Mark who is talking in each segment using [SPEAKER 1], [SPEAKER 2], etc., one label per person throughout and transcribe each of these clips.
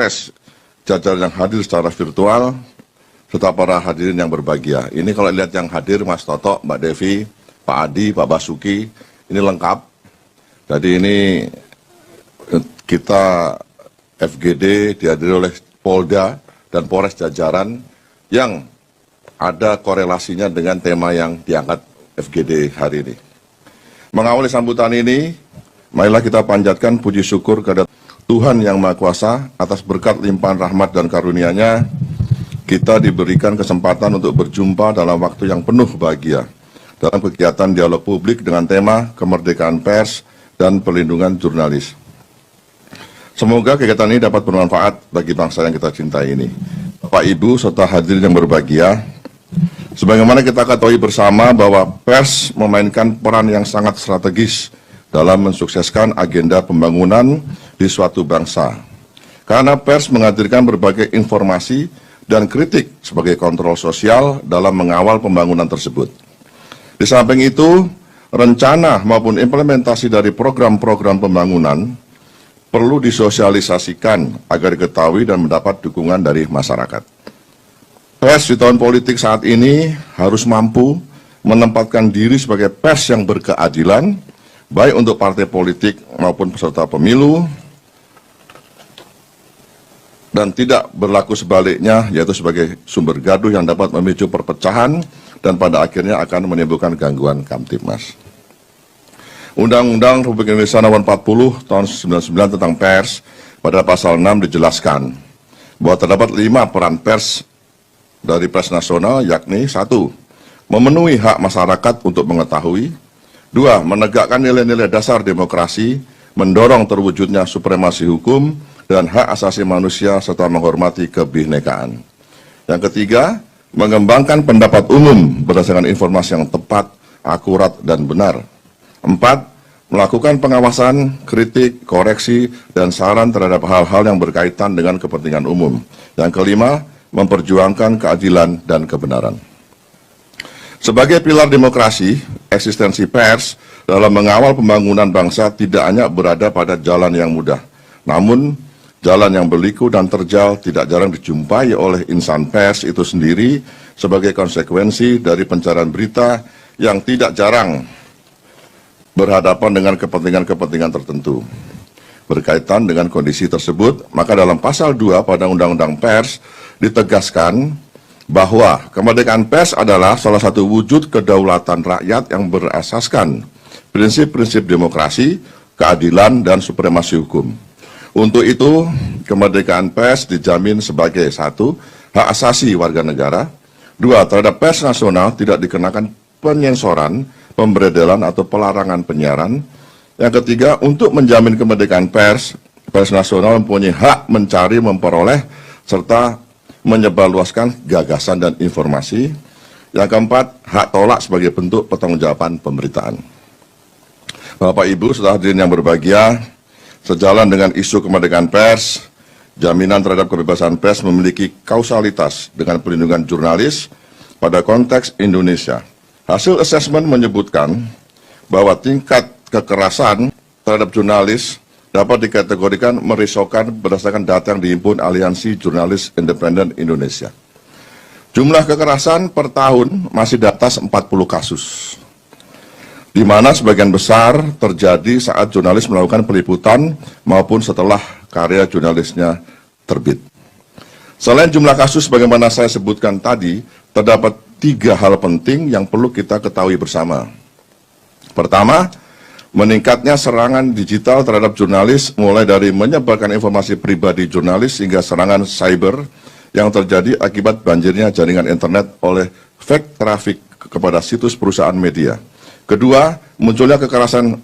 [SPEAKER 1] Polres, jajaran yang hadir secara virtual, serta para hadirin yang berbahagia. Ini kalau lihat yang hadir, Mas Toto, Mbak Devi, Pak Adi, Pak Basuki, ini lengkap. Jadi ini kita FGD dihadiri oleh Polda dan Polres jajaran yang ada korelasinya dengan tema yang diangkat FGD hari ini. Mengawali sambutan ini, marilah kita panjatkan puji syukur kepada Tuhan Yang Maha Kuasa atas berkat limpahan rahmat dan karunia-Nya. Kita diberikan kesempatan untuk berjumpa dalam waktu yang penuh bahagia dalam kegiatan dialog publik dengan tema kemerdekaan pers dan perlindungan jurnalis. Semoga kegiatan ini dapat bermanfaat bagi bangsa yang kita cintai ini. Bapak, Ibu, serta hadirin yang berbahagia, sebagaimana kita ketahui bersama bahwa pers memainkan peran yang sangat strategis dalam mensukseskan agenda pembangunan di suatu bangsa. Karena pers menghadirkan berbagai informasi dan kritik sebagai kontrol sosial dalam mengawal pembangunan tersebut. Di samping itu, rencana maupun implementasi dari program-program pembangunan perlu disosialisasikan agar diketahui dan mendapat dukungan dari masyarakat. Pers di tahun politik saat ini harus mampu menempatkan diri sebagai pers yang berkeadilan, baik untuk partai politik maupun peserta pemilu, dan tidak berlaku sebaliknya, yaitu sebagai sumber gaduh yang dapat memicu perpecahan dan pada akhirnya akan menimbulkan gangguan Kamtibmas. Undang-Undang Republik Indonesia Nomor 40 Tahun 99 tentang pers pada pasal 6 dijelaskan bahwa terdapat 5 peran pers dari pers nasional, yakni 1. Memenuhi hak masyarakat untuk mengetahui. 2. Menegakkan nilai-nilai dasar demokrasi, mendorong terwujudnya supremasi hukum dan hak asasi manusia serta menghormati kebinekaan. Yang ketiga, mengembangkan pendapat umum berdasarkan informasi yang tepat, akurat, dan benar. 4. Melakukan pengawasan, kritik, koreksi, dan saran terhadap hal-hal yang berkaitan dengan kepentingan umum. Yang kelima, memperjuangkan keadilan dan kebenaran. Sebagai pilar demokrasi, eksistensi pers dalam mengawal pembangunan bangsa tidak hanya berada pada jalan yang mudah, namun jalan yang berliku dan terjal tidak jarang dijumpai oleh insan pers itu sendiri sebagai konsekuensi dari pencarian berita yang tidak jarang berhadapan dengan kepentingan-kepentingan tertentu. Berkaitan dengan kondisi tersebut, maka dalam pasal 2 pada Undang-Undang Pers ditegaskan bahwa kemerdekaan pers adalah salah satu wujud kedaulatan rakyat yang berasaskan prinsip-prinsip demokrasi, keadilan, dan supremasi hukum. Untuk itu, kemerdekaan pers dijamin sebagai 1. Hak asasi warga negara. 2. Terhadap pers nasional tidak dikenakan penyensoran, pemberedelan atau pelarangan penyiaran. Yang ketiga, untuk menjamin kemerdekaan pers, pers nasional mempunyai hak mencari, memperoleh, serta menyebarluaskan gagasan dan informasi. Yang keempat, hak tolak sebagai bentuk pertanggungjawaban pemberitaan. Bapak, Ibu, serta hadirin yang berbahagia, sejalan dengan isu kemerdekaan pers, jaminan terhadap kebebasan pers memiliki kausalitas dengan perlindungan jurnalis pada konteks Indonesia. Hasil asesmen menyebutkan bahwa tingkat kekerasan terhadap jurnalis dapat dikategorikan merisaukan berdasarkan data yang dihimpun Aliansi Jurnalis Independen Indonesia. Jumlah kekerasan per tahun masih di atas 40 kasus, di mana sebagian besar terjadi saat jurnalis melakukan peliputan maupun setelah karya jurnalisnya terbit. Selain jumlah kasus bagaimana saya sebutkan tadi, terdapat 3 hal penting yang perlu kita ketahui bersama. Pertama, meningkatnya serangan digital terhadap jurnalis mulai dari menyebarkan informasi pribadi jurnalis hingga serangan cyber yang terjadi akibat banjirnya jaringan internet oleh fake traffic kepada situs perusahaan media. Kedua, munculnya kekerasan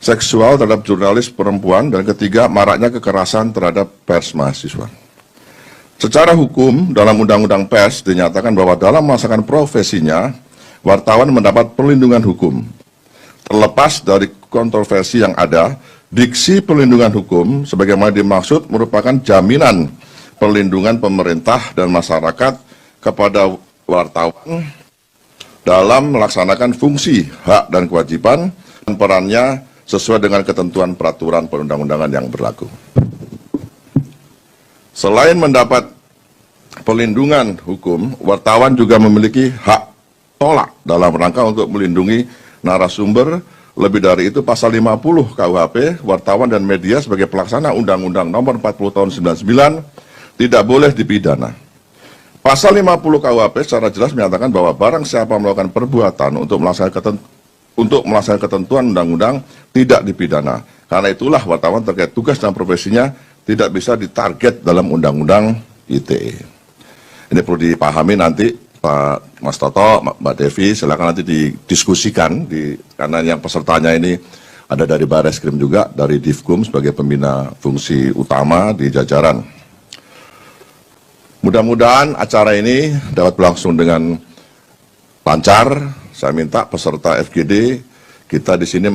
[SPEAKER 1] seksual terhadap jurnalis perempuan. Dan ketiga, maraknya kekerasan terhadap pers mahasiswa. Secara hukum, dalam Undang-Undang Pers dinyatakan bahwa dalam melaksanakan profesinya, wartawan mendapat perlindungan hukum. Terlepas dari kontroversi yang ada, diksi perlindungan hukum sebagaimana dimaksud merupakan jaminan perlindungan pemerintah dan masyarakat kepada wartawan dalam melaksanakan fungsi, hak, dan kewajiban dan perannya sesuai dengan ketentuan peraturan perundang-undangan yang berlaku. Selain mendapat perlindungan hukum, wartawan juga memiliki hak tolak dalam rangka untuk melindungi narasumber. Lebih dari itu, pasal 50 KUHP, wartawan dan media sebagai pelaksana Undang-Undang Nomor 40 Tahun 99 tidak boleh dipidana. Pasal 50 KUHP secara jelas menyatakan bahwa barang siapa melakukan perbuatan untuk melaksanakan ketentuan undang-undang tidak dipidana. Karena itulah wartawan terkait tugas dan profesinya tidak bisa ditarget dalam Undang-Undang ITE. Ini perlu dipahami nanti Pak Mas Toto, Mbak Devi, silakan nanti didiskusikan, karena yang pesertanya ini ada dari Bareskrim juga, dari Divkum sebagai pembina fungsi utama di jajaran. Mudah-mudahan acara ini dapat berlangsung dengan lancar. Saya minta peserta FGD kita di sini